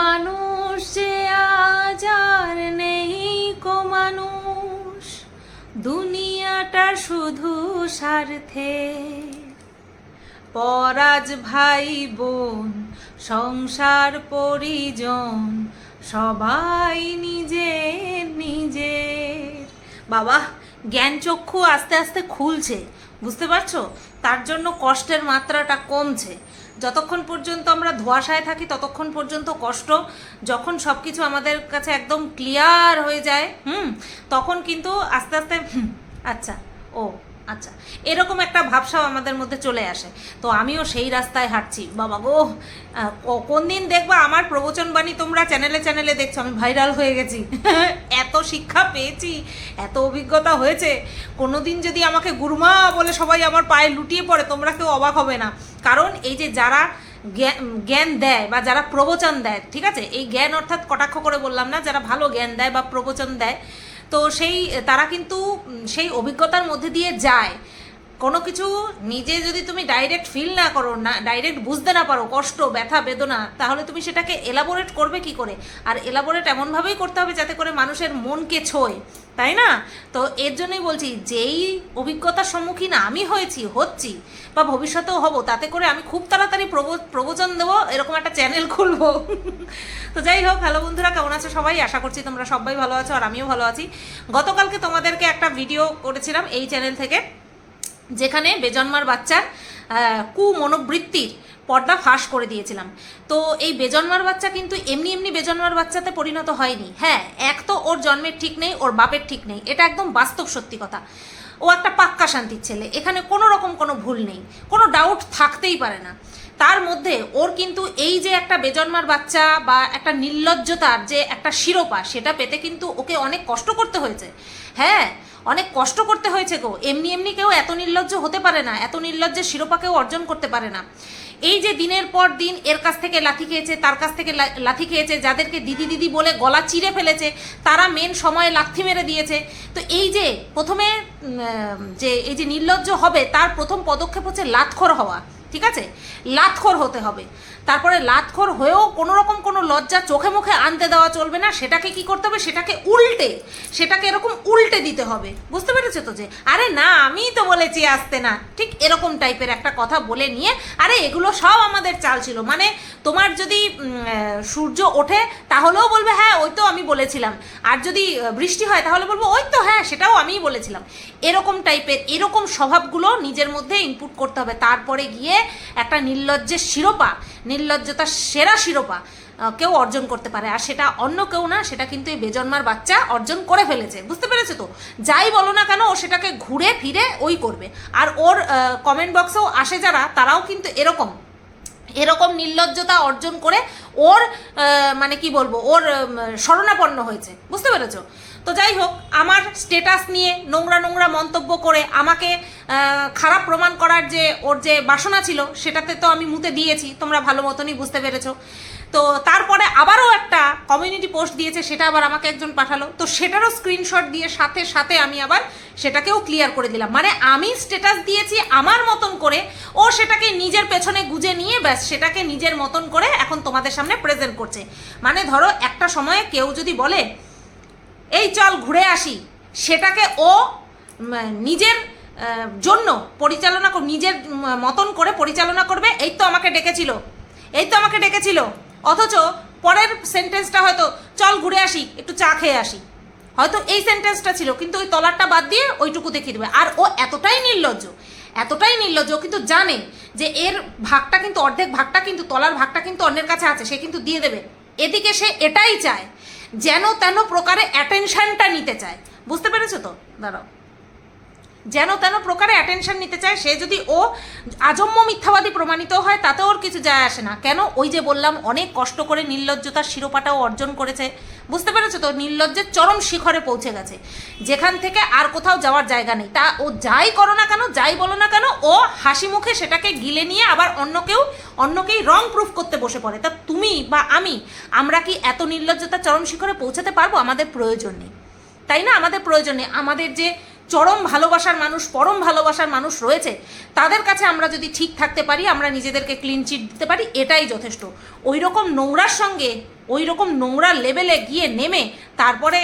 মানুষ যে আজ আর নেই কো মানুষ, দুনিয়াটা শুধু স্বার্থে। পরাজ ভাই বোন সংসার পরিজন সবাই নিজের নিজের। বাবা, জ্ঞান চক্ষু আস্তে আস্তে খুলছে, বুঝতে পারছো? তার জন্য কষ্টের মাত্রাটা কমছে। যতক্ষণ পর্যন্ত আমরা ধোঁয়াশায় থাকি ততক্ষণ পর্যন্ত কষ্ট, যখন সব কিছু আমাদের কাছে একদম ক্লিয়ার হয়ে যায় তখন কিন্তু আস্তে আস্তে আচ্ছা ও আচ্ছা এরকম একটা ভাবসাব আমাদের মধ্যে চলে আসে। তো আমিও সেই রাস্তায় হাঁটছি। বাবা গো, কোন দিন দেখবা আমার প্রবচন বাণী তোমরা চ্যানেলে চ্যানেলে দেখছো, আমি ভাইরাল হয়ে গেছি। এত শিক্ষা পেয়েছি, এত অভিজ্ঞতা হয়েছে। কোনো দিন যদি আমাকে গুরুমা বলে সবাই আমার পায়ে লুটিয়ে পড়ে, তোমরা কেউ অবাক হবে না। কারণ এই যে যারা জ্ঞান দেয় বা যারা প্রবচন দেয়, ঠিক আছে, এই জ্ঞান অর্থাৎ কটাক্ষ করে বললাম না, যারা ভালো জ্ঞান দেয় বা প্রবচন দেয়, তো তারা কিন্তু সেই অভিজ্ঞতার মধ্যে দিয়ে যায়। কোনো কিছু নিজে যদি তুমি ডাইরেক্ট ফিল না করো, না ডাইরেক্ট বুঝতে না পারো, কষ্ট ব্যথা বেদনা, তাহলে তুমি সেটাকে এলাবোরেট করবে কি করে? আর এলাবোরেট এমনভাবেই করতে হবে যাতে করে মানুষের মনকে ছোঁয়, তাই না? তো এর জন্যই বলছি, যেই অভিজ্ঞতার সম্মুখীন আমি হচ্ছি বা ভবিষ্যতেও হব, তাতে করে আমি খুব তাড়াতাড়ি প্রবচন দেবো, এরকম একটা চ্যানেল খুলবো। তো যাই হোক, হ্যালো বন্ধুরা, কেমন আছো সবাই? আশা করছি তোমরা সবাই ভালো আছো আর আমিও ভালো আছি। গতকালকে তোমাদেরকে একটা ভিডিও করেছিলাম এই চ্যানেল থেকে, যেখানে বেজন্মার বাচ্চার কুমনোবৃত্তির পর্দা ফাঁস করে দিয়েছিলাম। তো এই বেজন্মার বাচ্চা কিন্তু এমনি এমনি বেজন্মার বাচ্চাতে পরিণত হয়নি। হ্যাঁ, এক তো ওর জন্মের ঠিক নেই, ওর বাপের ঠিক নেই, এটা একদম বাস্তব সত্যি কথা। ও একটা পাক্কা শান্তির ছেলে, এখানে কোনো রকম কোনো ভুল নেই, কোনো ডাউট থাকতেই পারে না। তার মধ্যে ওর কিন্তু এই যে একটা বেজন্মার বাচ্চা বা একটা নির্লজ্জতার যে একটা শিরোপা, সেটা পেতে কিন্তু ওকে অনেক কষ্ট করতে হয়েছে। হ্যাঁ, অনেক কষ্ট করতে হয়েছে গো। এমনি এমনি কেউ এত নির্লজ্জ হতে পারে না, এত নির্লজ্জের শিরোপা কেউ অর্জন করতে পারে না। এই যে দিনের পর দিন এর কাছ থেকে লাথি খেয়েছে, তার কাছ থেকে লাথি খেয়েছে, যাদেরকে দিদি দিদি বলে গলা চিরে ফেলেছে, তারা মেন সময়ে লাথি মেরে দিয়েছে। তো এই যে প্রথমে যে এই যে নির্লজ্জ হবে, তার প্রথম পদক্ষেপ হচ্ছে লাতখোর হওয়া, ঠিক আছে? লাতখোর হতে হবে। তারপরে লাতখোর হয়েও কোনো রকম কোনো লজ্জা চোখে মুখে আনতে দেওয়া চলবে না। সেটাকে কি করতে হবে? সেটাকে এরকম উল্টে দিতে হবে। বুঝতে পেরেছো তো? যে আরে না, আমিই তো বলেছি আসতে না, ঠিক এরকম টাইপের একটা কথা বলে নিয়ে, আরে এগুলো সব আমাদের চাল ছিল। মানে তোমার যদি সূর্য ওঠে তাহলেও বলবে হ্যাঁ ওই তো আমি বলেছিলাম, আর যদি বৃষ্টি হয় তাহলে বলবো ওই তো হ্যাঁ সেটাও আমিই বলেছিলাম। এরকম টাইপের এরকম স্বভাবগুলো নিজের মধ্যে ইনপুট করতে হবে। তারপরে গিয়ে একটা নির্লজ্জের শিরোপা, নির্লজ্জতার সেরা শিরোপা কেউ অর্জন করতে পারে। আর সেটা অন্য কেউ না, সেটা কিন্তু এই বেজন্মার বাচ্চা অর্জন করে ফেলেছে। বুঝতে পেরেছো তো? যাই বলো না কেন, ও সেটাকে ঘুরে ফিরে ওই করবে। আর ওর কমেন্ট বক্সেও আসে যারা, তারাও কিন্তু এরকম নির্লজ্জতা অর্জন করে ওর মানে কি বলবো, ওর শরণাপন্ন হয়েছে। বুঝতে পেরেছো? তো যাই হোক, আমার স্টেটাস নিয়ে নোংরা নোংরা মন্তব্য করে আমাকে খারাপ প্রমাণ করার যে ওর যে বাসনা ছিল, সেটাতে তো আমি মুতে দিয়েছি, তোমরা ভালো মতনই বুঝতে পেরেছো। তো তারপরে আবারও একটা কমিউনিটি পোস্ট দিয়েছে, সেটা আবার আমাকে একজন পাঠালো। তো সেটারও স্ক্রিনশট দিয়ে সাথে সাথে আমি আবার সেটাকেও ক্লিয়ার করে দিলাম। মানে আমি স্ট্যাটাস দিয়েছি আমার মতন করে, ও সেটাকে নিজের পেছনে গুজে নিয়ে ব্যাস সেটাকে নিজের মতন করে এখন তোমাদের সামনে প্রেজেন্ট করছে। মানে ধরো একটা সময়ে কেউ যদি বলে এই চল ঘুরে আসি, সেটাকে ও নিজের জন্য পরিচালনা, নিজের মতন করে পরিচালনা করবে। এই তো আমাকে ডেকেছিল, অথচ পরের সেন্টেন্সটা হয়তো চল ঘুরে আসি, একটু চা খেয়ে আসি, হয়তো এই সেন্টেন্সটা ছিল, কিন্তু ওই তলারটা বাদ দিয়ে ওইটুকু দেখিয়ে দেবে। আর ও এতটাই নির্লজ্জ, ও কিন্তু জানে যে এর ভাগটা কিন্তু, অর্ধেক ভাগটা কিন্তু, তলার ভাগটা কিন্তু অন্যের কাছে আছে, সে কিন্তু দিয়ে দেবে। এদিকে সে এটাই চায়, যেন তেন প্রকারে অ্যাটেনশনটা নিতে চায়। বুঝতে পেরেছো তো? দাঁড়াও, যেন তেন প্রকারে অ্যাটেনশন নিতে চায়। সে যদি ও আজম্য মিথ্যাবাদী প্রমাণিত হয়, তাতে ওর কিছু যায় আসে না। কেন? ওই যে বললাম, অনেক কষ্ট করে নির্লজ্জতার শিরোপাটাও অর্জন করেছে। বুঝতে পেরেছো তো? নির্লজ্জের চরম শিখরে পৌঁছে গেছে, যেখান থেকে আর কোথাও যাওয়ার জায়গা নেই। তা ও যাই করো না কেন, যাই বলো না কেন, ও হাসি মুখে সেটাকে গিলে নিয়ে আবার অন্যকেই রং প্রুফ করতে বসে পড়ে। তা তুমি বা আমরা কি এত নির্লজ্জতার চরম শিখরে পৌঁছাতে পারবো? আমাদের প্রয়োজন নেই, তাই না? আমাদের প্রয়োজন নেই। আমাদের যে চরম ভালোবাসার মানুষ, পরম ভালোবাসার মানুষ রয়েছে, তাদের কাছে আমরা যদি ঠিক থাকতে পারি, আমরা নিজেদেরকে ক্লিন চিট দিতে পারি, এটাই যথেষ্ট। ওই রকম নোংরার সঙ্গে ওই রকম নোংরা লেভেলে গিয়ে নেমে তারপরে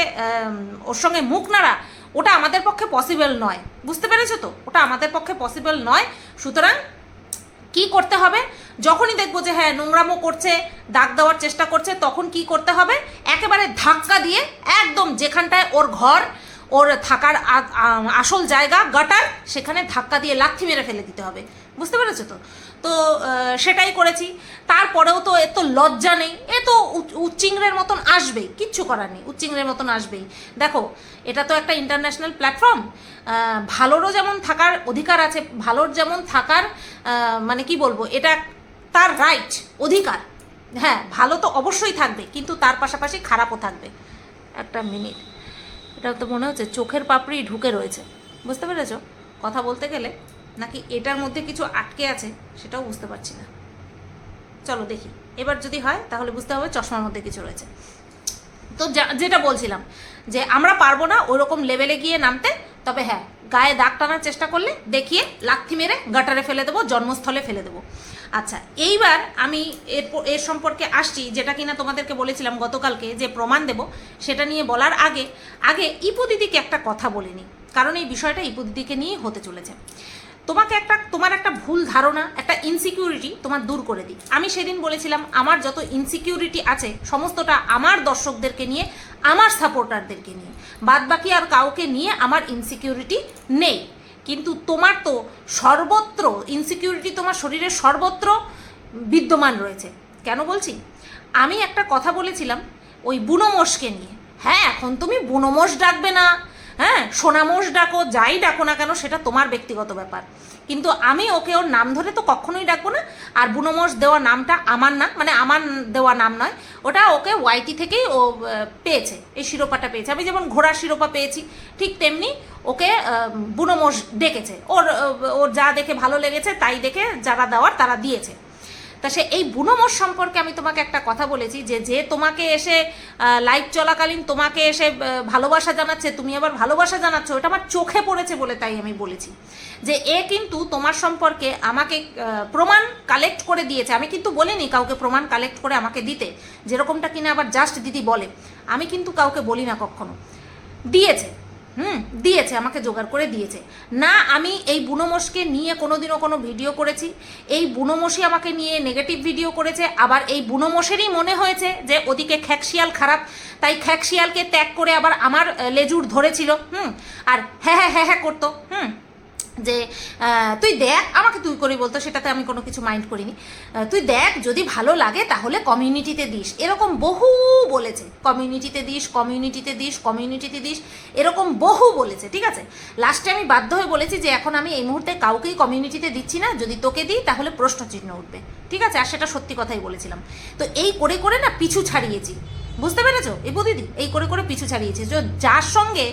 ওর সঙ্গে মুখ নাড়া, ওটা আমাদের পক্ষে পসিবল নয়। বুঝতে পেরেছো তো? ওটা আমাদের পক্ষে পসিবল নয়। সুতরাং কি করতে হবে, যখনই দেখবো যে হ্যাঁ নোংরামো করছে, দাগ দেওয়ার চেষ্টা করছে, তখন কি করতে হবে, একেবারে ধাক্কা দিয়ে একদম যেখানটায় ওর ঘর, ওর থাকার আসল জায়গা গাটার, সেখানে ধাক্কা দিয়ে লাথি মেরে ফেলে দিতে হবে। বুঝতে পেরেছো তো? তো সেটাই করেছি। তারপরেও তো এ তো লজ্জা নেই, এ তো উচ্চিংড়ের মতন আসবেই, কিচ্ছু করার নেই, উচ্চিংড়ের মতন আসবেই। দেখো, এটা তো একটা ইন্টারন্যাশনাল প্ল্যাটফর্ম, ভালোরও যেমন থাকার অধিকার আছে, ভালোর যেমন থাকার মানে কি বলবো, এটা তার রাইট, অধিকার। হ্যাঁ, ভালো তো অবশ্যই থাকবে, কিন্তু তার পাশাপাশি খারাপও থাকবে। একটা মিনিট, এটা তো মনে হচ্ছে চোখের পাপড়ি ঢুকে রয়েছে। বুঝতে পেরেছো? কথা বলতে গেলে নাকি এটার মধ্যে কিছু আটকে আছে সেটাও বুঝতে পারছি না। চলো দেখি, এবার যদি হয় তাহলে বুঝতে হবে চশমার মধ্যে কিছু রয়েছে। তো যেটা বলছিলাম যে আমরা পারবো না ওইরকম লেভেলে গিয়ে নামতে, তবে হ্যাঁ গায়ে দাগ টানার চেষ্টা করলে দেখিয়ে লাথি মেরে গাটারে ফেলে দেবো, জন্মস্থলে ফেলে দেবো। আচ্ছা, এইবার আমি এর সম্পর্কে আসছি, যেটা কিনা তোমাদেরকে বলেছিলাম গতকালকে যে প্রমাণ দেব, সেটা নিয়ে বলার আগে ইপু দিদিকে একটা কথা বলিনি, কারণ এই বিষয়টা ইপু দিদিকে নিয়েই হতে চলেছে। তোমার একটা ভুল ধারণা, একটা ইনসিকিউরিটি তোমার দূর করে দিই। আমি সেদিন বলেছিলাম আমার যত ইনসিকিউরিটি আছে সমস্তটা আমার দর্শকদেরকে নিয়ে, আমার সাপোর্টারদেরকে নিয়ে, বাদ বাকি আর কাউকে নিয়ে আমার ইনসিকিউরিটি নেই। কিন্তু তোমার তো সর্বত্র ইনসিকিউরিটি, তোমার শরীরের সর্বত্র বিদ্যমান রয়েছে। কেন বলছি? আমি একটা কথা বলেছিলাম ওই বুনোমোষকে নিয়ে। হ্যাঁ, এখন তুমি বুনোমোষ ডাকবে না, হ্যাঁ সোনামোষ ডাকো, যাই ডাকো না কেন সেটা তোমার ব্যক্তিগত ব্যাপার, কিন্তু আমি ওকে ওর নাম ধরে তো কখনোই ডাকবো না। আর বুনোমোষ দেওয়া নামটা আমার না, মানে আমার দেওয়া নাম নয়, ওটা ওকে ওয়াইটি থেকেই ও পেয়েছে, এই শিরোপাটা পেয়েছে। আমি যেমন ঘোড়ার শিরোপা পেয়েছি, ঠিক তেমনি ওকে বুনোমোষ ডেকেছে। ওর যা দেখে ভালো লেগেছে তাই দেখে যারা দেওয়ার তারা দিয়েছে। তা সে এই বুনোমোষ সম্পর্কে আমি তোমাকে একটা কথা বলেছি, যে তোমাকে এসে লাইভ চলাকালীন তোমাকে এসে ভালোবাসা জানাচ্ছে, তুমি আবার ভালোবাসা জানাচ্ছ, এটা আমার চোখে পড়েছে বলে তাই আমি বলেছি যে এ কিন্তু তোমার সম্পর্কে আমাকে প্রমাণ কালেক্ট করে দিয়েছে। আমি কিন্তু বলিনি কাউকে প্রমাণ কালেক্ট করে আমাকে দিতে, যেরকমটা কিনা আবার জাস্ট দিদি বলে, আমি কিন্তু কাউকে বলি না কখনো। দিয়েছে, দিয়েছে, আমাকে জোগাড় করে দিয়েছে না। আমি এই বুনোমোষকে নিয়ে কোনোদিনও কোনো ভিডিও করেছি, এই বুনোমোষই আমাকে নিয়ে নেগেটিভ ভিডিও করেছে, আবার এই বুনোমোষেরই মনে হয়েছে যে ওদিকে খ্যাকশিয়াল খারাপ, তাই খ্যাকশিয়ালকে ত্যাগ করে আবার আমার লেজুর ধরেছিল। আর হ্যাঁ হ্যাঁ হ্যাঁ হ্যাঁ করতো, যে তুই দেখ, আমাকে তুই করে বলতো, সেটাতে আমি কোনো কিছু মাইন্ড করিনি। তুই দেখ, যদি ভালো লাগে তাহলে কমিউনিটিতে দিস, এরকম বহু বলেছে। কমিউনিটিতে দিস, কমিউনিটিতে দিস, কমিউনিটিতে দিস, এরকম বহু বলেছে। ঠিক আছে, লাস্টে আমি বাধ্য হয়ে বলেছি যে এখন আমি এই মুহূর্তে কাউকেই কমিউনিটিতে দিচ্ছি না, যদি তোকে দিই তাহলে প্রশ্নচিহ্ন উঠবে। ঠিক আছে, আর সেটা সত্যি কথাই বলেছিলাম। তো এই করে করে না পিছু ছাড়িয়েছি। বুঝতে পেরেছো এবু দিদি? এই করে করে পিছু ছাড়িয়েছে। যার সঙ্গে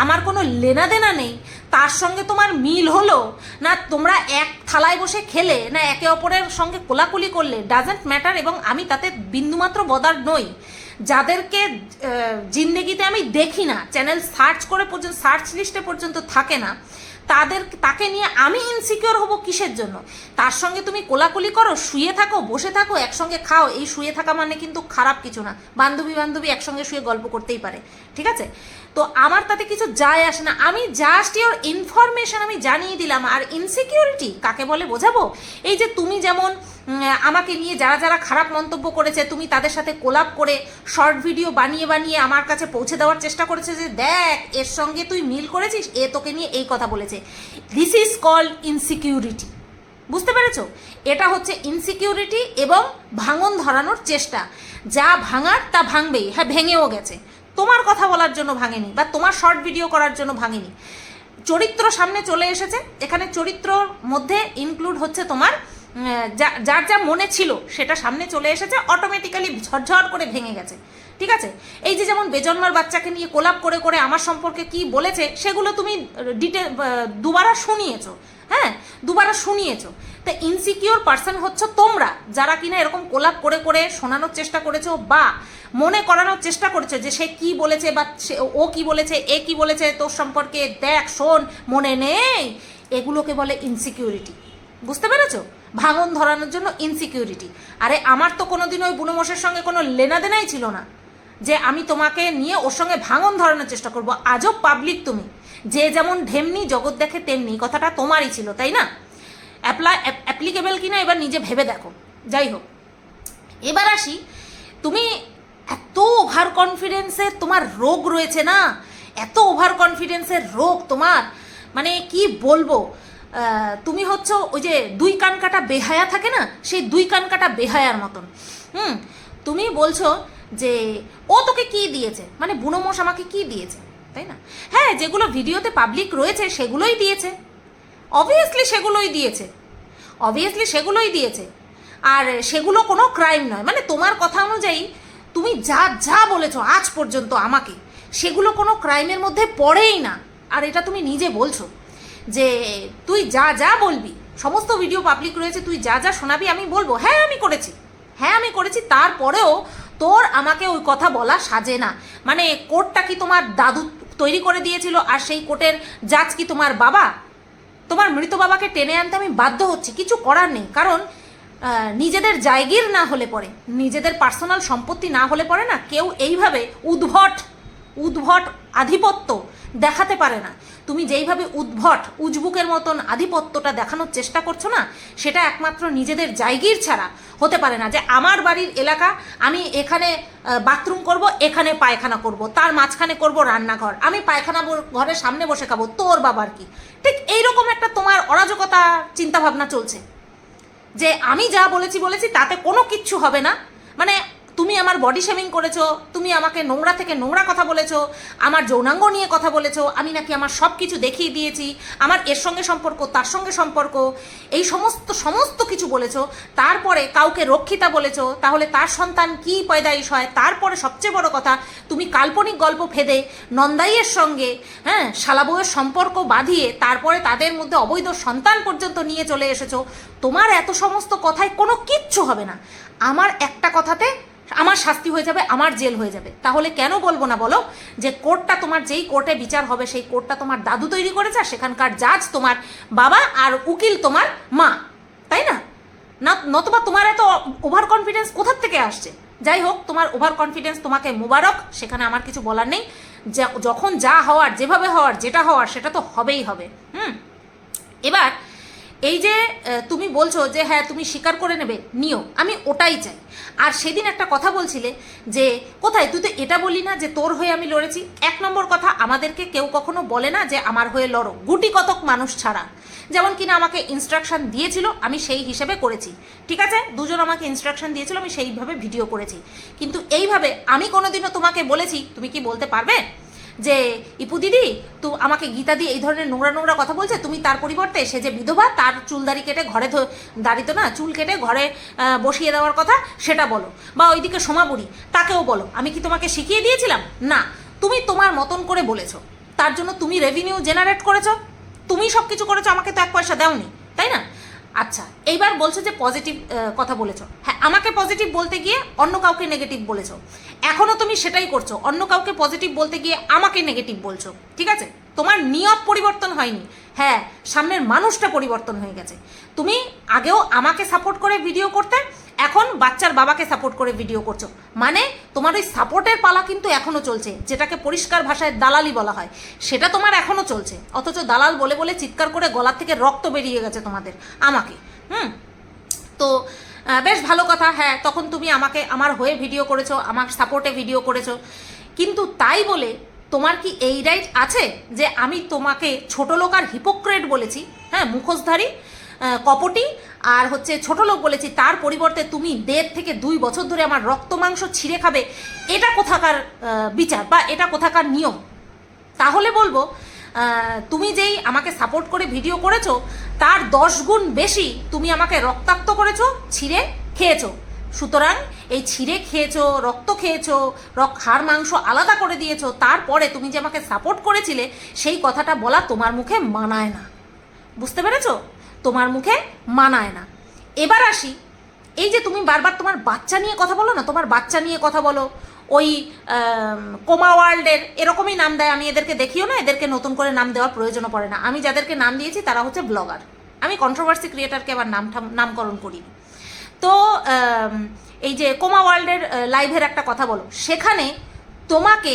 আমার কোনো লেনা দেনা নেই, তার সঙ্গে তোমার মিল হলো না, তোমরা এক থালায় বসে খেলে না, একে অপরের সঙ্গে কোলাকুলি করলে, ডাজেন্ট ম্যাটার। এবং আমি তাতে বিন্দুমাত্র বদার নই। যাদেরকে জিন্দেগিতে আমি দেখি না, চ্যানেল সার্চ করে পর্যন্ত, সার্চ লিস্টে পর্যন্ত থাকে না, তাকে নিয়ে আমি ইনসিকিওর হব কিসের জন্য? তার সঙ্গে তুমি কোলাকুলি করো, শুয়ে থাকো, বসে থাকো, একসঙ্গে খাও। এই শুয়ে থাকা মানে কিন্তু খারাপ কিছু না, বান্ধবী একসঙ্গে শুয়ে গল্প করতেই পারে। ঠিক আছে, তো আমার তাতে কিছু যায় আসে না। আমি জাস্ট ইওর ইনফরমেশন আমি জানিয়ে দিলাম। আর ইনসিকিউরিটি কাকে বলে বোঝাবো? এই যে তুমি যেমন আমাকে নিয়ে যারা যারা খারাপ মন্তব্য করেছে, তুমি তাদের সাথে কোলাপ করে শর্ট ভিডিও বানিয়ে বানিয়ে আমার কাছে পৌঁছে দেওয়ার চেষ্টা করেছে যে দেখ এর সঙ্গে তুই মিল করেছিস, এ তোকে নিয়ে এই কথা বলেছে। This is called insecurity. বুঝতে পেরেছো? এটা হচ্ছে ইনসিকিউরিটি এবং ভাঙন ধরানোর চেষ্টা। যা ভাঙার তা ভাঙবেই। হ্যাঁ, ভেঙেও গেছে, তোমার কথা বলার জন্য ভাঙেনি, বা তোমার শর্ট ভিডিও করার জন্য ভাঙেনি। চরিত্র সামনে চলে এসেছে, এখানে চরিত্রর মধ্যে ইনক্লুড হচ্ছে তোমার যার যা মনে ছিল সেটা সামনে চলে এসেছে, অটোমেটিক্যালি ঝরঝর করে ভেঙে গেছে। ঠিক আছে, এই যে যেমন বেজন্মার বাচ্চাকে নিয়ে কোলাপ করে করে আমার সম্পর্কে কি বলেছে সেগুলো তুমি দুবারা শুনিয়েছো। হ্যাঁ, দুবারা শুনিয়েছো। তা ইনসিকিওর পার্সন হচ্ছে তোমরা, যারা কিনা এরকম কোলাপ করে করে শোনানোর চেষ্টা করেছো বা মনে করানোর চেষ্টা করেছো যে সে কি বলেছে, বা ও কি বলেছে, এ কি বলেছে তোর সম্পর্কে, দেখ শোন, মনে নেই। এগুলোকে বলে ইনসিকিউরিটি। বুঝতে পেরেছো? ভাঙন ধরানোর জন্য ইনসিকিউরিটি। আরে আমার তো কোনোদিন ওই বুনোমোষের সঙ্গে কোনো লেনাদেনাই ছিল না যে আমি তোমাকে নিয়ে ওর সঙ্গে ভাঙন ধরানোর চেষ্টা করব। আজব পাবলিক তুমি, যে যেমন ঢেমনি জগৎ দেখে তেমনি, কথাটা তোমারই ছিল তাই না? অ্যাপ্লিকেবল কিনা এবার নিজে ভেবে দেখো। যাই হোক, এবার আসি, তুমি এত ওভার কনফিডেন্সের তোমার রোগ রয়েছে না, এত ওভার কনফিডেন্সের রোগ তোমার, মানে কি বলবো, তুমি হচ্ছে ওই যে দুই কান কাটা বেহায়া থাকে না, সেই দুই কান কাটা বেহায়ার মতন। তুমি বলছো যে ও তোকে কি দিয়েছে, মানে বুনোমোষ আমাকে কি দিয়েছে, তাই না? হ্যাঁ, যেগুলো ভিডিওতে পাবলিক রয়েছে সেগুলোই দিয়েছে, অবভিয়াসলি সেগুলোই দিয়েছে। আর সেগুলো কোনো ক্রাইম নয়, মানে তোমার কথা অনুযায়ী তুমি যা যা বলেছো আজ পর্যন্ত আমাকে, সেগুলো কোনো ক্রাইমের মধ্যে পড়েই না। আর এটা তুমি নিজে বলছো যে তুই যা যা বলবি, সমস্ত ভিডিও পাবলিক রয়েছে, তুই যা যা শোনাবি আমি বলবো হ্যাঁ আমি করেছি, তারপরেও তোর আমাকে ওই কথা বলা সাজে না। মানে কোর্টটা কি তোমার দাদু তৈরি করে দিয়েছিল, আর সেই কোর্টের জাজ কি তোমার বাবা? তোমার মৃত বাবাকে টেনে আনতে আমি বাধ্য হচ্ছি, কিছু করার নেই। কারণ নিজেদের জায়গির না হলে পরে, নিজেদের পার্সোনাল সম্পত্তি না হলে পরে না কেউ এইভাবে উদ্ভট আধিপত্য দেখাতে পারে না। তুমি যেইভাবে উজবুকের মতন আধিপত্যটা দেখানোর চেষ্টা করছো না, সেটা একমাত্র নিজেদের জায়গির ছাড়া হতে পারে না। যে আমার বাড়ির এলাকা, আমি এখানে বাথরুম করব, এখানে পায়খানা করব, তার মাঝখানে করব রান্নাঘর, আমি পায়খানা ঘরের সামনে বসে খাবো, তোর বাবার কি? ঠিক এইরকম একটা তোমার অরাজকতা চিন্তাভাবনা চলছে যে আমি যা বলেছি তাতে কোনো কিচ্ছু হবে না। মানে তুমি আমার বডি শেমিং করেছো, তুমি আমাকে নোংরা থেকে নোংরা কথা বলেছো, আমার যৌনাঙ্গ নিয়ে কথা বলেছো, আমি নাকি আমার সব কিছু দেখিয়ে দিয়েছি, আমার এর সঙ্গে সম্পর্ক, তার সঙ্গে সম্পর্ক, এই সমস্ত কিছু বলেছো। তারপরে কাউকে রক্ষিতা বলেছো, তাহলে তার সন্তান কি পয়দাইশ হয়। তারপরে সবচেয়ে বড় কথা, তুমি কাল্পনিক গল্প ফেদে নন্দাইয়ের সঙ্গে শালা বউয়ের সম্পর্ক বাঁধিয়ে তারপরে তাদের মধ্যে অবৈধ সন্তান পর্যন্ত নিয়ে চলে এসেছো। তোমার এত সমস্ত কথায় কোনো কিচ্ছু হবে না, আমার একটা কথাতে আমার শাস্তি হয়ে যাবে, আমার জেল হয়ে যাবে। তাহলে কেন বলবো না বলো যে কোর্টটা তোমার, যেই কোর্টে বিচার হবে সেই কোর্টটা তোমার দাদু তৈরি করেছে, আর সেখানকার জাজ তোমার বাবা, আর উকিল তোমার মা, তাই না? নতুবা তোমার এত ওভার কনফিডেন্স কোথার থেকে আসছে? যাই হোক, তোমার ওভার কনফিডেন্স তোমাকে মোবারক, সেখানে আমার কিছু বলার নেই। যখন যা হওয়ার, যেভাবে হওয়ার, যেটা হওয়ার সেটা তো হবেই হবে। এবার এই যে তুমি বলছো যে হ্যাঁ তুমি স্বীকার করে নেবে, নিও, আমি ওটাই চাই। আর সেদিন একটা কথা বলছিলে যে কোথায়, তুই তো এটা বলি না যে তোর হয়ে আমি লড়েছি। এক নম্বর কথা, আমাদেরকে কেউ কখনো বলে না যে আমার হয়ে লড়ো, গুটি কতক মানুষ ছাড়া। যেমন কিনা আমাকে ইনস্ট্রাকশন দিয়েছিল, আমি সেই হিসেবে করেছি, ঠিক আছে? দুজন আমাকে ইনস্ট্রাকশন দিয়েছিল, আমি সেইভাবে ভিডিও করেছি। কিন্তু এইভাবে আমি কোনোদিনও তোমাকে বলেছি, তুমি কি বলতে পারবে যে ইপু দিদি তো আমাকে গীতা দিয়ে এই ধরনের নোংরা কথা বলছে, তুমি তার পরিবর্তে সে যে বিধবা, তার চুল দাড়ি কেটে ঘরে দাড়িতো না, চুল কেটে ঘরে বসিয়ে দেওয়ার কথা সেটা বলো, বা ওইদিকে সোমাবুড়ি তাকেও বলো। আমি কি তোমাকে শিখিয়ে দিয়েছিলাম? না, তুমি তোমার মতন করে বলেছো, তার জন্য তুমি রেভিনিউ জেনারেট করেছো, তুমি সব কিছু করেছো, আমাকে তো এক পয়সা দাওনি, তাই না? আচ্ছা, এইবার বলছো যে পজিটিভ কথা বলেছো। হ্যাঁ, আমাকে পজিটিভ বলতে গিয়ে অন্য কাউকে নেগেটিভ বলেছো, এখনো তুমি সেটাই করছো, অন্য কাউকে পজিটিভ বলতে গিয়ে আমাকে নেগেটিভ বলছো, ঠিক আছে? তোমার নিয়ত পরিবর্তন হয়নি, হ্যাঁ সামনের মানুষটা পরিবর্তন হয়ে গেছে। তুমি আগেও আমাকে সাপোর্ট করে ভিডিও করতে, এখন বাচ্চার বাবাকে সাপোর্ট করে ভিডিও করছো, মানে তোমার ওই সাপোর্টের পালা কিন্তু এখনো চলছে, যেটাকে পরিষ্কার ভাষায় দালালি বলা হয়, সেটা তোমার এখনো চলছে। অথচ দালাল বলে বলে চিৎকার করে গলার থেকে রক্ত বেরিয়ে গেছে তোমাদের আমাকে। তো বেশ ভালো কথা, হ্যাঁ তখন তুমি আমাকে আমার হয়ে ভিডিও করেছো, আমার সাপোর্টে ভিডিও করেছো, কিন্তু তাই বলে তোমার কি এই রাইট আছে যে আমি তোমাকে ছোট লোক আর হিপোক্রেট বলেছি, হ্যাঁ মুখোশধারী, কপটি আর হচ্ছে ছোট লোক বলেছি, তার পরিবর্তে তুমি 1.5 থেকে 2 বছর ধরে আমার রক্ত মাংস ছিঁড়ে খাবে? এটা কোথাকার বিচার বা এটা কোথাকার নিয়ম? তাহলে বলবো তুমি যেই আমাকে সাপোর্ট করে ভিডিও করেছো, তার 10 গুণ বেশি তুমি আমাকে রক্তাক্ত করেছো, ছিঁড়ে খেয়েছো। সুতরাং এই ছিঁড়ে খেয়েছো, রক্ত খেয়েছো, হাড় মাংস আলাদা করে দিয়েছো, তারপরে তুমি যে আমাকে সাপোর্ট করেছিলে সেই কথাটা বলা তোমার মুখে মানায় না, বুঝতে পেরেছো? তোমার মুখে মানায় না। এবার আসি, এই যে তুমি বারবার তোমার বাচ্চা নিয়ে কথা বলো না, তোমার বাচ্চা নিয়ে কথা বলো, ওই কোমা ওয়ার্ল্ডের এরকমই নাম দেয়, আমি এদেরকে দেখিও না, এদেরকে নতুন করে নাম দেওয়ার প্রয়োজনও পড়ে না। আমি যাদেরকে নাম দিয়েছি তারা হচ্ছে ব্লগার, আমি কন্ট্রোভার্সি ক্রিয়েটারকে আবার নামকরণ করিনি। তো এই যে কোমা ওয়ার্ল্ডের লাইভের একটা কথা বলো, সেখানে তোমাকে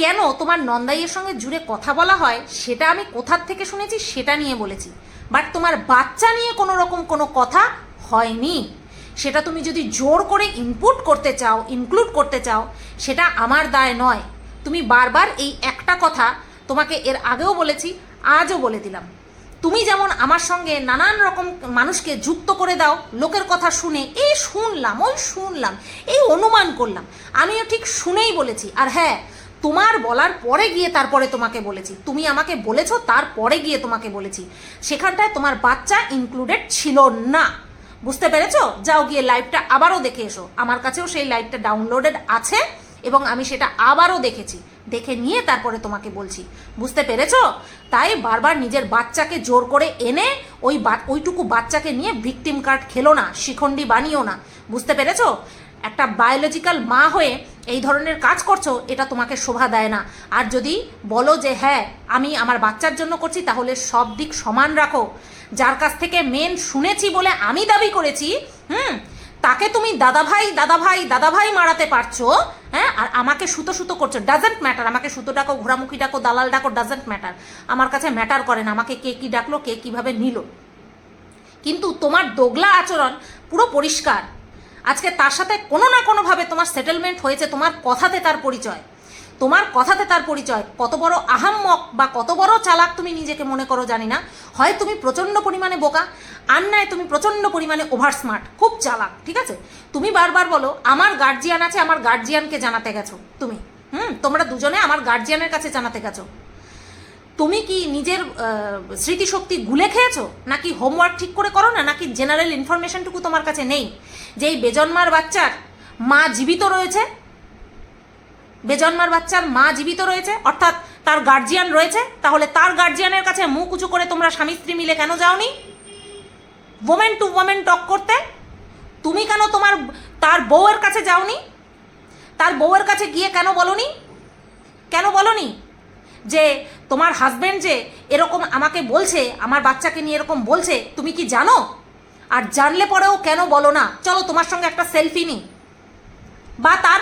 কেন তোমার নন্দাইয়ের সঙ্গে জুড়ে কথা বলা হয় সেটা আমি কোথার থেকে শুনেছি সেটা নিয়ে বলেছি, বাট তোমার বাচ্চা নিয়ে কোনো রকম কোনো কথা হয়নি। সেটা তুমি যদি জোর করে ইনক্লুড করতে চাও সেটা আমার দায় নয়। তুমি বারবার এই একটা কথা তোমাকে এর আগেও বলেছি, আজও বলে দিলাম। তুমি যেমন আমার সঙ্গে নানান রকম মানুষকে যুক্ত করে দাও লোকের কথা শুনে, এই শুনলাম ওই শুনলাম এই অনুমান করলাম, আমিও ঠিক শুনেই বলেছি। আর হ্যাঁ, তোমার বলার পরে গিয়ে তারপরে তোমাকে বলেছি, তুমি আমাকে বলেছো তারপরে গিয়ে তোমাকে বলেছি, সেখানটায় তোমার বাচ্চা ইনক্লুডেড ছিল না। বুঝতে পেরেছো? যাও গিয়ে লাইভটা আবারও দেখে এসো, আমার কাছেও সেই লাইভটা ডাউনলোডেড আছে এবং আমি সেটা আবারও দেখেছি, দেখে নিয়ে তারপরে তোমাকে বলছি। বুঝতে পেরেছো? তাই বারবার নিজের বাচ্চাকে জোর করে এনে ওইটুকু বাচ্চাকে নিয়ে ভিকটিম কার্ড খেলো না, শিখণ্ডী বানিও না। বুঝতে পেরেছো? একটা বায়োলজিক্যাল মা হয়ে এই ধরনের কাজ করছো, এটা তোমাকে শোভা দেয় না। আর যদি বলো যে হ্যাঁ আমি আমার বাচ্চার জন্য করছি, তাহলে সব দিক সমান রাখো। যার কাছ থেকে মেন শুনেছি বলে আমি দাবি করেছি, তাকে তুমি দাদাভাই মারাতে পারছো, হ্যাঁ, আর আমাকে সুতো করছো। ডাজেন্ট ম্যাটার, আমাকে সুতো ডাকো, ঘোরামুখী ডাকো, দালাল ডাকো, ডাজেন্ট ম্যাটার। আমার কাছে ম্যাটার করে না আমাকে কে কি ডাকলো, কে কিভাবে নিল। কিন্তু তোমার দোগলা আচরণ পুরো পরিষ্কার। আজকে তার সাথে কোনো না কোনোভাবে তোমার সেটেলমেন্ট হয়েছে, তোমার কথাতে তার পরিচয়। কত বড় আহাম্মক বা কত বড় চালাক তুমি নিজেকে মনে করো জানি না। হয় তুমি প্রচণ্ড পরিমাণে বোকা, আর নয় তুমি প্রচণ্ড পরিমাণে ওভার স্মার্ট, খুব চালাক। ঠিক আছে? তুমি বারবার বলো আমার গার্জিয়ান আছে, আমার গার্জিয়ানকে জানাতে গেছো তুমি। তোমরা দুজনে আমার গার্জিয়ানের কাছে জানাতে গেছো। তুমি কি নিজের স্মৃতিশক্তি গুলে খেয়েছো, নাকি হোমওয়ার্ক ঠিক করে করো না, নাকি জেনারেল ইনফরমেশনটুকু তোমার কাছে নেই যে এই বেজন্মার বাচ্চার মা জীবিত রয়েছে, অর্থাৎ তার গার্জিয়ান রয়েছে? তাহলে তার গার্জিয়ানের কাছে মুখ উঁচু করে তোমরা স্বামী স্ত্রী মিলে কেন যাওনি ওমেন টু ওমেন টক করতে? তুমি কেন তার বউয়ের কাছে যাওনি? তার বউয়ের কাছে গিয়ে কেন বলনি যে তোমার হাজবেন্ড যে এরকম আমাকে বলছে, আমার বাচ্চাকে নিয়ে এরকম বলছে, তুমি কি জানো? আর জানলে পরেও কেন বলো না চলো তোমার সঙ্গে একটা সেলফি নিই? বা তার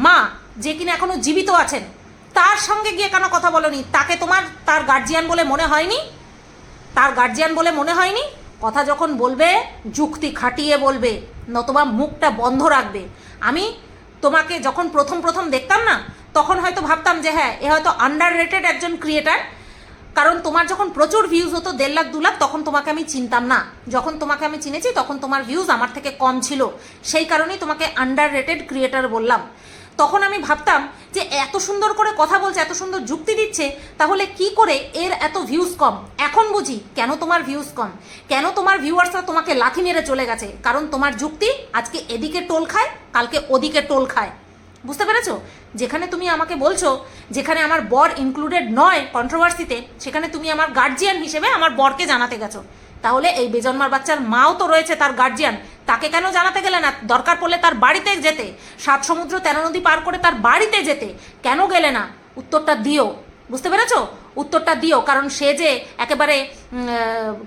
মা যে কিনা এখনো জীবিত আছেন, তার সঙ্গে গিয়ে কেন কথা বলনি? তাকে তার গার্জিয়ান বলে মনে হয়নি? কথা যখন বলবে যুক্তি খাটিয়ে বলবে, নতুবা মুখটা বন্ধ রাখবে। আমি তোমাকে যখন প্রথম দেখতাম না, তখন হয়তো ভাবতাম যে হ্যাঁ এ হয়তো আন্ডার রেটেড একজন ক্রিয়েটার, কারণ তোমার যখন প্রচুর ভিউজ হতো 1.5 লাখ 2 লাখ, তখন তোমাকে আমি চিনতাম না। যখন তোমাকে আমি চিনেছি তখন তোমার ভিউজ আমার থেকে কম ছিল, সেই কারণেই তোমাকে আন্ডার রেটেড ক্রিয়েটার বললাম। তখন আমি ভাবতাম যে এত সুন্দর করে কথা বলছে, এত সুন্দর যুক্তি দিচ্ছে, তাহলে কি করে এর এত ভিউজ কম। এখন বুঝি কেন তোমার ভিউজ কম, কেন তোমার ভিউয়ার্সরা তোমাকে লাথি মেরে চলে গেছে, কারণ তোমার যুক্তি আজকে এদিকে টোল খায়, কালকে ওদিকে টোল খায়। বুঝতে পেরেছো? যেখানে তুমি আমাকে বলছো যেখানে আমার বর ইনক্লুডেড নয় কন্ট্রোভার্সিতে, সেখানে তুমি আমার গার্জিয়ান হিসেবে আমার বরকে জানাতে গেছো। তাহলে এই বেজন্মার বাচ্চার মাও তো রয়েছে তার গার্জিয়ান, তাকে কেন জানাতে গেলে না? দরকার পড়লে তার বাড়িতে যেতে, 7 সমুদ্র 13 নদী পার করে তার বাড়িতে যেতে, কেন গেলে না? উত্তরটা দিও। বুঝতে পেরেছো? উত্তরটা দিও, কারণ সে যে একেবারে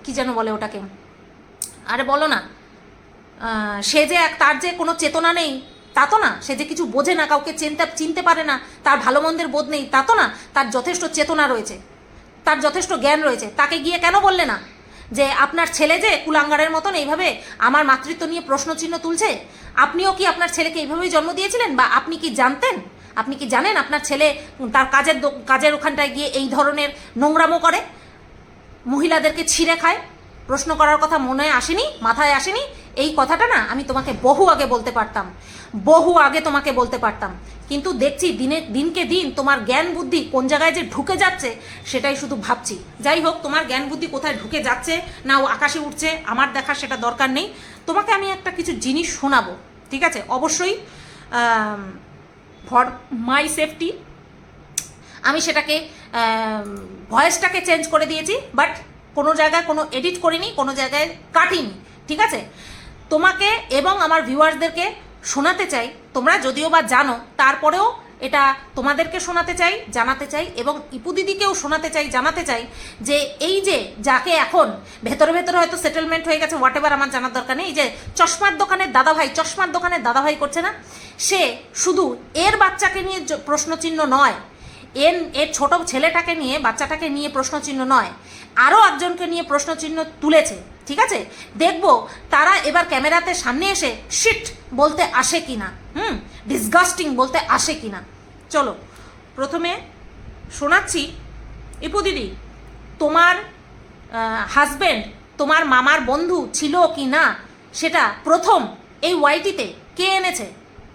কি যেন বলে ওটাকে, আরে বলো না, সে যে তার যে কোনো চেতনা নেই তা তো না, সে যে কিছু বোঝে না, কাউকে চিনতে পারে না, তার ভালো মন্দের বোধ নেই তা তো না, তার যথেষ্ট চেতনা রয়েছে, তার যথেষ্ট জ্ঞান রয়েছে। তাকে গিয়ে কেন বললে না যে আপনার ছেলে যে কুলাঙ্গারের মতন এইভাবে আমার মাতৃত্ব নিয়ে প্রশ্নচিহ্ন তুলছে? আপনিও কি আপনার ছেলেকে এইভাবেই জন্ম দিয়েছিলেন? বা আপনি কি জানেন আপনার ছেলে তার কাজের ওখানটায় গিয়ে এই ধরনের নোংরামো করে, মহিলাদেরকে ছিঁড়ে খায়? প্রশ্ন করার কথা মাথায় আসেনি? এই কথাটা না আমি তোমাকে বহু আগে বলতে পারতাম, কিন্তু দেখছি দিনকে দিন তোমার জ্ঞান বুদ্ধি কোন জায়গায় যে ঢুকে যাচ্ছে সেটাই শুধু ভাবছি। যাই হোক, তোমার জ্ঞান বুদ্ধি কোথায় ঢুকে যাচ্ছে না ও আকাশে উঠছে আমার দেখার সেটা দরকার নেই। তোমাকে আমি একটা কিছু জিনিস শোনাবো, ঠিক আছে? অবশ্যই ফর মাই সেফটি আমি সেটাকে ভয়েসটাকে চেঞ্জ করে দিয়েছি, বাট কোনো জায়গায় কোনো এডিট করিনি, কোনো জায়গায় কাটিনি, ঠিক আছে? তোমাকে এবং আমার ভিউয়ার্সদেরকে শোনাতে চাই, তোমরা যদিও বা জানো, তারপরেও এটা তোমাদেরকে শোনাতে চাই, জানাতে চাই, এবং ইপু দিদিকেও শোনাতে চাই, জানাতে চাই যে এই যে যাকে এখন ভেতরে ভেতরে হয়তো সেটেলমেন্ট হয়ে গেছে, হোয়াট এভার, আমার জানার দরকার নেই, এই যে চশমার দোকানের দাদাভাই করছে না, সে শুধু এর বাচ্চাকে নিয়ে প্রশ্নচিহ্ন নয়, এর ছোট ছেলেটাকে নিয়ে, বাচ্চাটাকে নিয়ে প্রশ্নচিহ্ন নয়, আরও একজনকে নিয়ে প্রশ্নচিহ্ন তুলেছে। ঠিক আছে, দেখবো তারা এবার ক্যামেরাতে সামনে এসে শিট বলতে আসে কিনা, ডিসগাস্টিং বলতে আসে কিনা। চলো প্রথমে শোনাচ্ছি, ইপু দিদি তোমার হাজবেন্ড তোমার মামার বন্ধু ছিল কি না সেটা প্রথম এই ওয়াইটিতে কে এনেছে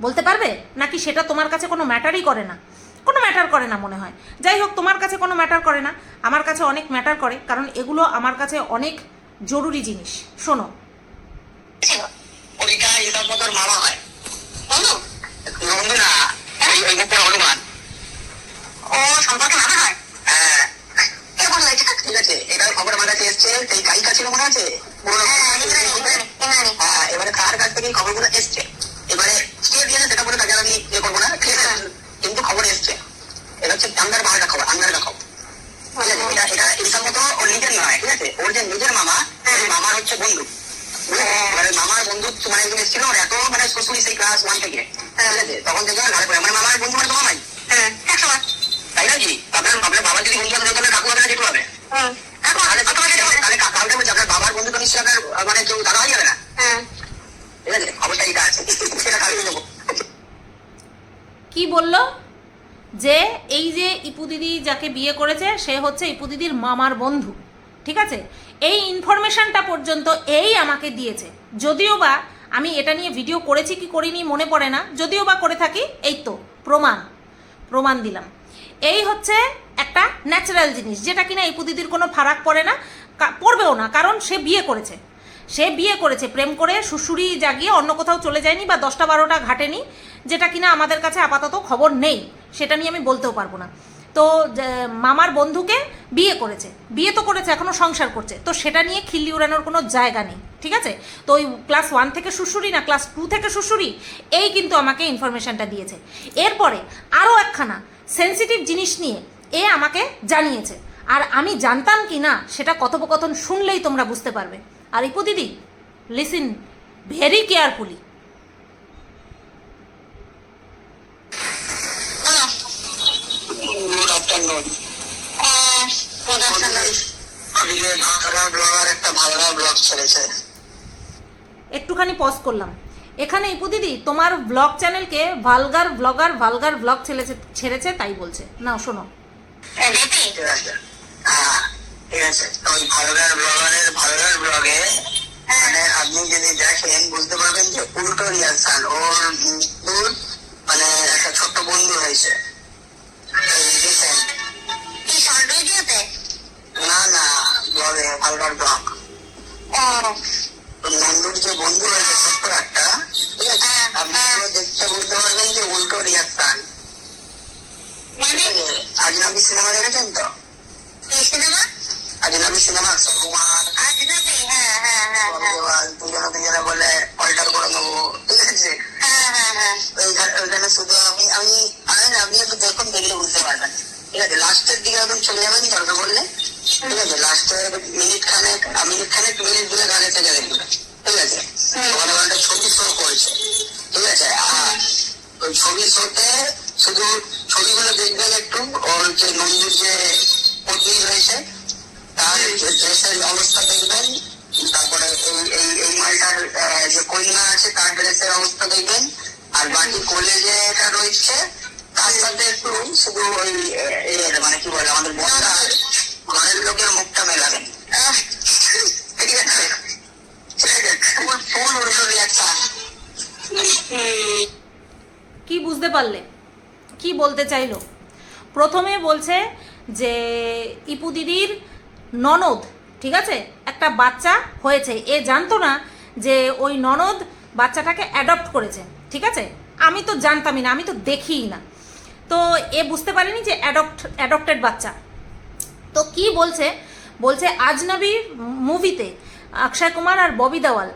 বলতে পারবে? নাকি সেটা তোমার কাছে কোনো ম্যাটারই করে না? কোনো ম্যাটার করে না মনে হয়। যাই হোক, তোমার কাছে কোনো ম্যাটার করে না, আমার কাছে অনেক ম্যাটার করে, কারণ এগুলো আমার কাছে অনেক জরুরি জিনিস। শোনো। মামা হয় না, অনুমান ও সম্পর্কে মামা হয়। হ্যাঁ, ঠিক আছে, এটার খবর আমার কাছে এসছে, সেই গায়িকা ছিল মনে আছে, এবারে তার কাছ থেকে খবরগুলো এসছে, এবারে কে দিয়েছে সেটা বলে তাকে আমি ইয়ে করবো না, কিন্তু খবর এসছে। এটা হচ্ছে আন্দার বাহাটা খবর, আন্দার খবর। এটা এইসব মতো ওর নিজের নয়, ঠিক আছে, ওর যে নিজের মামা, মামার হচ্ছে বন্ধু, মানে মামার বন্ধু মানে একজন এসেছিল, ওর এত মানে শ্বশুরি সেই ক্লাস 1 থেকে, ঠিক আছে, তখন থেকে ঘরে পড়ে, মানে মামার বন্ধু মানে তো মামাই, তাই নাকি? আপনার বাবা যদি বন্ধু হবে তাহলে কাকু হবে না, যেটু হবে, তাহলে কাকাকে বলছে আপনার বাবার বন্ধু তো নিশ্চয়ই আপনার মানে কেউ দাদা হয়ে যাবে না, ঠিক আছে, খবরটা এটা আছে, সেটা কালকে দেবো। কি বললো? যে এই যে ইপু দিদি যাকে বিয়ে করেছে সে হচ্ছে ইপু দিদির মামার বন্ধু। ঠিক আছে, এই ইনফরমেশনটা পর্যন্ত এই আমাকে দিয়েছে। যদিও বা আমি এটা নিয়ে ভিডিও করেছি কি করিনি মনে পড়ে না, যদিও বা করে থাকি, এই তো প্রমাণ দিলাম। এই হচ্ছে একটা ন্যাচারাল জিনিস, যেটা কিনা ইপু দিদির কোনো ফারাক পড়ে না, পড়বেও না, কারণ সে বিয়ে করেছে, প্রেম করে শ্বশুরি জাগিয়ে অন্য কোথাও চলে যায়নি বা 10টা-12টা ঘাটেনি, যেটা কিনা আমাদের কাছে আপাতত খবর নেই, সেটা নিয়ে আমি বলতেও পারবো না। তো মামার বন্ধুকে বিয়ে তো করেছে, এখনো সংসার করছে, তো সেটা নিয়ে খিল্লি উড়ানোর কোনো জায়গা নেই। ঠিক আছে, তো ওই ক্লাস 1 থেকে শ্বশুরি না ক্লাস 2 থেকে শ্বশুরি, এই কিন্তু আমাকে ইনফরমেশনটা দিয়েছে। এরপরে আরও একখানা সেন্সিটিভ জিনিস নিয়ে এ আমাকে জানিয়েছে, আর আমি জানতাম কি না সেটা কথোপকথন শুনলেই তোমরা বুঝতে পারবে। আর ইপু দিদি, লিসেন ভেরি কেয়ারফুলি। একটুখানি পজ করলাম এখানে। ইপু দিদি তোমার ব্লগ চ্যানেলকে ভালগার ব্লগ ছেড়েছে তাই বলছে, নাও শোনো। ঠিক আছে, ওই ভালগার ব্লগে মানে আপনি যদি দেখেন বুঝতে পারবেন যে উল্টো রিয়াকশন, ওর মানে একটা ছোট্ট বন্ধু হয়েছে। না ব্লগে, ভালগার ব্লগ, নন্দুর যে বন্ধু হয়েছে ছোট্ট একটা, ঠিক আছে, আপনি দেখতে বুঝতে পারবেন যে উল্টো রিয়াকশন। আজনবী সিনেমা দেখেছেন তো? আজনবী সিনেমা, দুজনে বলে অল্টার করে নেবো, ঠিক আছে, ওইখানে শুধু আপনি একটু দেখুন, দেখলে বুঝতে পারবেন। ঠিক আছে, লাস্টের দিকে একদম চলে যাবেন দরকার বললে, ঠিক আছে, লাস্টের মিনিট দূরে আগে থেকে দেখবেন, ঠিক আছে, ওখানে একটা ছবি শো করছে, ঠিক আছে, আর ওই ছবি শোতে শুধু ছবিগুলো দেখবেন একটু, ওর যে নন্দুর যে পত্নী রয়েছে তার ড্রেসের অবস্থা দেখবেন, তারপরে এই মালটার যে কন্যা আছে তার ড্রেসের অবস্থা দেখবেন, আর বাকি কোলে যেটা রয়েছে তার সাথে একটু শুধু ওই মানে কি বলে আমাদের বন্ধা ঘরের লোকের মুখটা মেলাবেন, ঠিক আছে, ফুল উল্টো রিয়াকশন। কি বুঝতে পারলে কি বলতে চাইলো? প্রথমে বলছে যে ইপু দিদির ননদ, ঠিক আছে, একটা বাচ্চা হয়েছে, এ জানতো না যে ওই ননদ বাচ্চাটাকে অ্যাডপ্ট করেছে। ঠিক আছে, আমি তো জানতামই না, আমি তো দেখিই না, তো এ বুঝতে পারেনি যে অ্যাডপ্টেড বাচ্চা। তো কি বলছে আজনবী মুভিতে অক্ষয় কুমার আর ববি দেওয়াল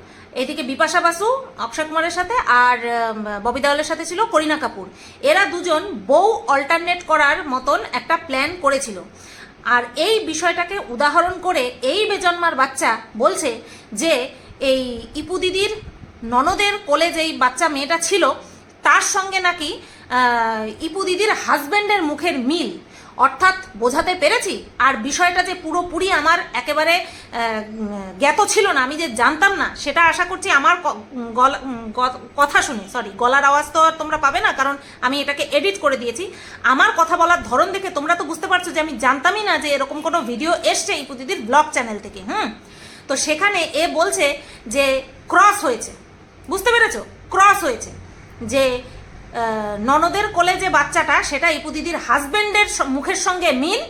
এদিকে বিপাশা বাসু অক্ষয় কুমারের সাথে, আর ববি দেওয়ালের সাথে ছিল করিনা কাপুর। এরা দুজন বউ অল্টারনেট করার মতন একটা প্ল্যান করেছিল। আর এই বিষয়টাকে উদাহরণ করে এই বেজন্মার বাচ্চা বলছে যে এই ইপু দিদির ননদের কোলে যেই বাচ্চা মেয়েটা ছিল তার সঙ্গে নাকি ইপু দিদির হাজব্যান্ডের মুখের মিল। অর্থাৎ বোঝাতে পেরেছি? আর বিষয়টা যে পুরোপুরি আমার একেবারে জ্ঞাত ছিল না, আমি যে জানতাম না, সেটা আশা করছি আমার কথা শুনে, সরি গলার আওয়াজ তো আর তোমরা পাবে না, কারণ আমি এটাকে এডিট করে দিয়েছি। আমার কথা বলার ধরন দেখে তোমরা তো বুঝতে পারছো যে আমি জানতামই না যে এরকম কোনো ভিডিও এসছে ইপু দিদির ব্লগ চ্যানেল থেকে। তো সেখানে এ বলছে যে ক্রস হয়েছে, বুঝতে পেরেছো? ক্রস হয়েছে যে ননদের কোলে যে বাচ্চাটা সেটা ইপু দিদির হাজব্যান্ডের মুখের সঙ্গে মিল।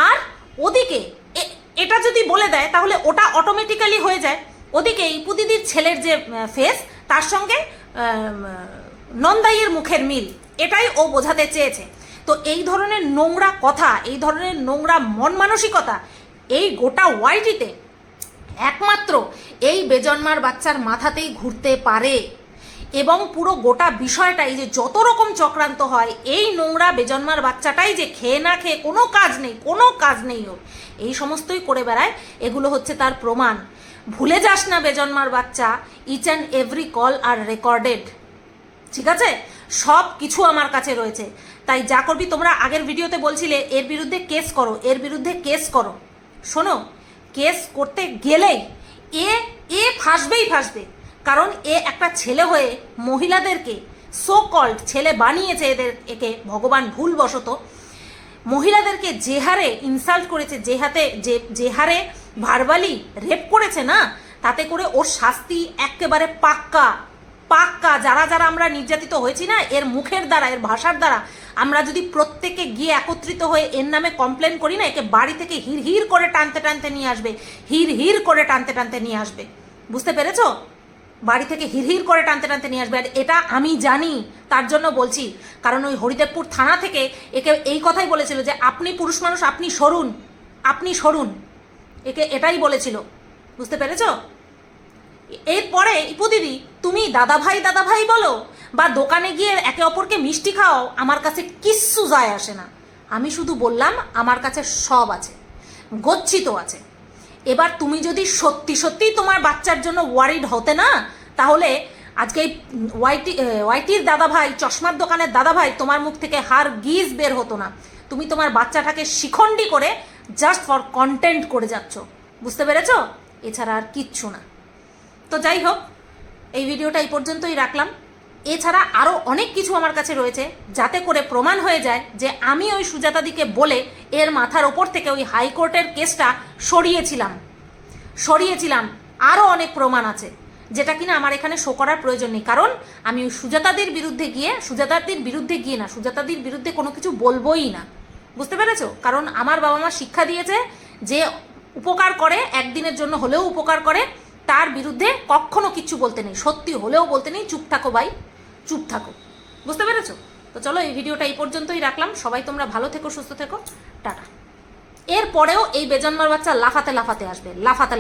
আর ওদিকে এটা যদি বলে দেয় তাহলে ওটা অটোমেটিক্যালি হয়ে যায়। ওদিকে ইপু দিদির ছেলের যে ফেস তার সঙ্গে নন্দাইয়ের মুখের মিল, এটাই ও বোঝাতে চেয়েছে। তো এই ধরনের নোংরা কথা, এই ধরনের নোংরা মন মানসিকতা এই গোটা ওয়াইটিতে একমাত্র এই বেজন্মার বাচ্চার মাথাতেই ঘুরতে পারে। এবং পুরো গোটা বিষয়টাই যে যত রকম চক্রান্ত হয়, এই নোংরা বেজন্মার বাচ্চাটাই যে খেয়ে না খেয়ে কোনো কাজ নেই ওর, এই সমস্তই করে বেড়ায়। এগুলো হচ্ছে তার প্রমাণ। ভুলে যাস না বেজন্মার বাচ্চা, each and every call are recorded, ঠিক আছে? সব কিছু আমার কাছে রয়েছে। তাই যা করবি, তোমরা আগের ভিডিওতে বলছিলে এর বিরুদ্ধে কেস করো, এর বিরুদ্ধে কেস করো। শোনো, কেস করতে গেলেই এ ফাঁসবে। কারণ এ একটা ছেলে হয়ে মহিলাদেরকে সো কল্ড ছেলে বানিয়েছে, একে ভগবান ভুলবশত মহিলাদেরকে যে হারে ইনসাল্ট করেছে, যে হারে ভার্বালি রেপ করেছে না, তাতে করে ওর শাস্তি একেবারে পাক্কা। যারা আমরা নির্যাতিত হয়েছি না, এর মুখের দ্বারা, এর ভাষার দ্বারা, আমরা যদি প্রত্যেকে গিয়ে একত্রিত হয়ে এর নামে কমপ্লেন করি না, একে বাড়ি থেকে হির করে টানতে নিয়ে আসবে, হির করে টানতে নিয়ে আসবে। বুঝতে পেরেছো? বাড়ি থেকে হির করে টানতে নিয়ে আসবে। আর এটা আমি জানি, তার জন্য বলছি। কারণ ওই হরিদেবপুর থানা থেকে একে এই কথাই বলেছিল যে আপনি পুরুষ মানুষ, আপনি সরুন, একে এটাই বলেছিল। বুঝতে পেরেছো? এরপরে ইপু দিদি তুমি দাদা ভাই বলো বা দোকানে গিয়ে একে অপরকে মিষ্টি খাও, আমার কাছে কিচ্ছু যায় আসে না। আমি শুধু বললাম আমার কাছে সব আছে, গচ্ছিত আছে। এবার তুমি যদি সত্যি তোমার বাচ্চার জন্য ওয়ারিড হতে না, তাহলে আজকে এই ওয়াইটির দাদাভাই, চশমার দোকানের দাদাভাই তোমার মুখ থেকে হারগিজ বের হতো না। তুমি তোমার বাচ্চাটাকে শিখণ্ডি করে জাস্ট ফর কন্টেন্ট করে যাচ্ছ। বুঝতে পেরেছো? এছাড়া আর কিচ্ছু না। তো যাই হোক, এই ভিডিওটা এই পর্যন্তই রাখলাম। এছাড়া আরও অনেক কিছু আমার কাছে রয়েছে, যাতে করে প্রমাণ হয়ে যায় যে আমি ওই সুজাতাদিকে বলে এর মাথার ওপর থেকে ওই হাইকোর্টের কেসটা সরিয়েছিলাম। আরও অনেক প্রমাণ আছে, যেটা কিনা আমার এখানে শো করার প্রয়োজন নেই। কারণ আমি ওই সুজাতাদির বিরুদ্ধে কোনো কিছু বলবোই না। বুঝতে পেরেছো? কারণ আমার বাবা মা শিক্ষা দিয়েছে যে উপকার করে, একদিনের জন্য হলেও উপকার করে, তার বিরুদ্ধে কখনো কিচ্ছু বলতে নেই। সত্যি হলেও বলতে নেই, চুপ থাকো ভাই, চুপ থাকো। বুঝতে পেরেছো? তো চলো, এই ভিডিওটা এই পর্যন্তই রাখলাম। সবাই তোমরা ভালো থেকো, সুস্থ থেকো, টাটা। এরপরেও এই বেজন্মার বাচ্চা লাফাতে আসবে, লাফাতে।